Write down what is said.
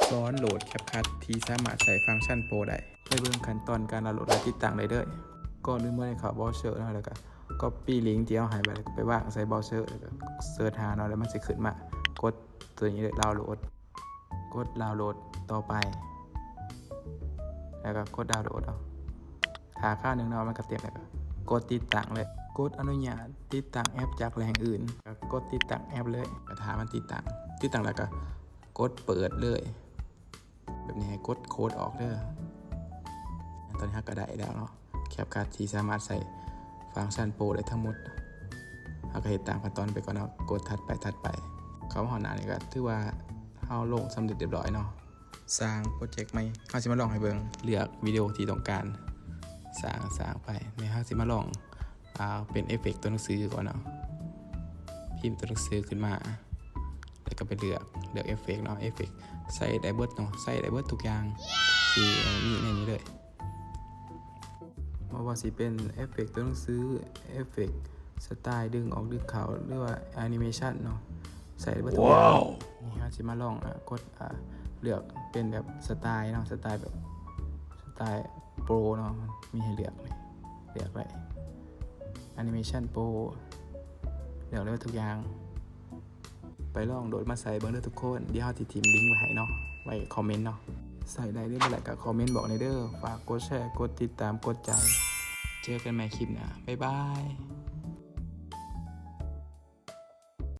สอนโหลดแคปคัทที่สามารถใช้ฟังก์ชันโปรได้ไปเบิ่งขั้นตอนการดาวน์โหลดและติดตั้งได้เลยก่อนอื่นเมื่อในข่าวเบราว์เซอร์แล้วก็copy ลิงก์ที่เอาให้ไปวางใส่เบราว์เซอร์แล้วก็เสิร์ชหาเนาะแล้วมันจะขึ้นมากดตัวนี้เลยดาวน์โหลดกดดาวน์โหลดต่อไปแล้วก็กดดาวน์โหลดเอาหาค่าหนึ่งเนาะมันก็เต็มแล้วก็กดติดตั้งเลยกดอนุญาตติดตั้งแอปจากแหล่งอื่นก็กดติดตั้งแอปเลยก็ถามมันติดตั้งแล้วก็กดเปิดเลยแบบนี้ให้กดโค้ดออกเด้อตอนนี้ก็ได้แล้วเนาะแคปคัทที่สามารถใส่ฟังก์ชันโปรได้ทั้งหมดเราก็เห็นตามขั้นตอนไปก่อนเนาะกดถัดไปเขาหอหน้านี่ก็ถือว่าเราลงสำเร็จเรียบร้อยเนาะสร้างโปรเจกต์ใหม่เราจะมาลองให้เบิ่งเลือกวิดีโอที่ต้องการสร้างไปในเราจะมาลองเป็นเอฟเฟกต์ตัวหนังสือก่อนเนาะพิมพ์ตัวหนังสือขึ้นมาแล้วก็ไปเลือกเอฟเฟกต์เนาะเอฟเฟกต์ใส่ได้เบิดเนาะใส่ได้เบิดทุกอย่างที่มีในนี้เลยว่าสิเป็นเอฟเฟกต์ตัวหนังสือเอฟเฟกต์สไตล์ดึงออกดึงเข้าหรือว่าแอนิเมชันเนาะใส่ได้ทุกอย่างนี่ครับสิมาลองกดเลือกเป็นแบบสไตล์เนาะสไตล์โปรเนาะมีให้เลือกไว้แอนิเมชันโปรเลือกได้ทุกอย่างไปลองโดดมาใส่เบิ่งเด้อทุกคนเดี๋ยวเราสิทิ้งลิงก์ไว้ให้เนาะไว้คอมเมนต์เนาะใส่ได้เรื่อยๆก็คอมเมนต์บอกในเด้อฝากกดแชร์กดติดตามกดใจเจอกันใหม่คลิปหน้าบ๊ายบาย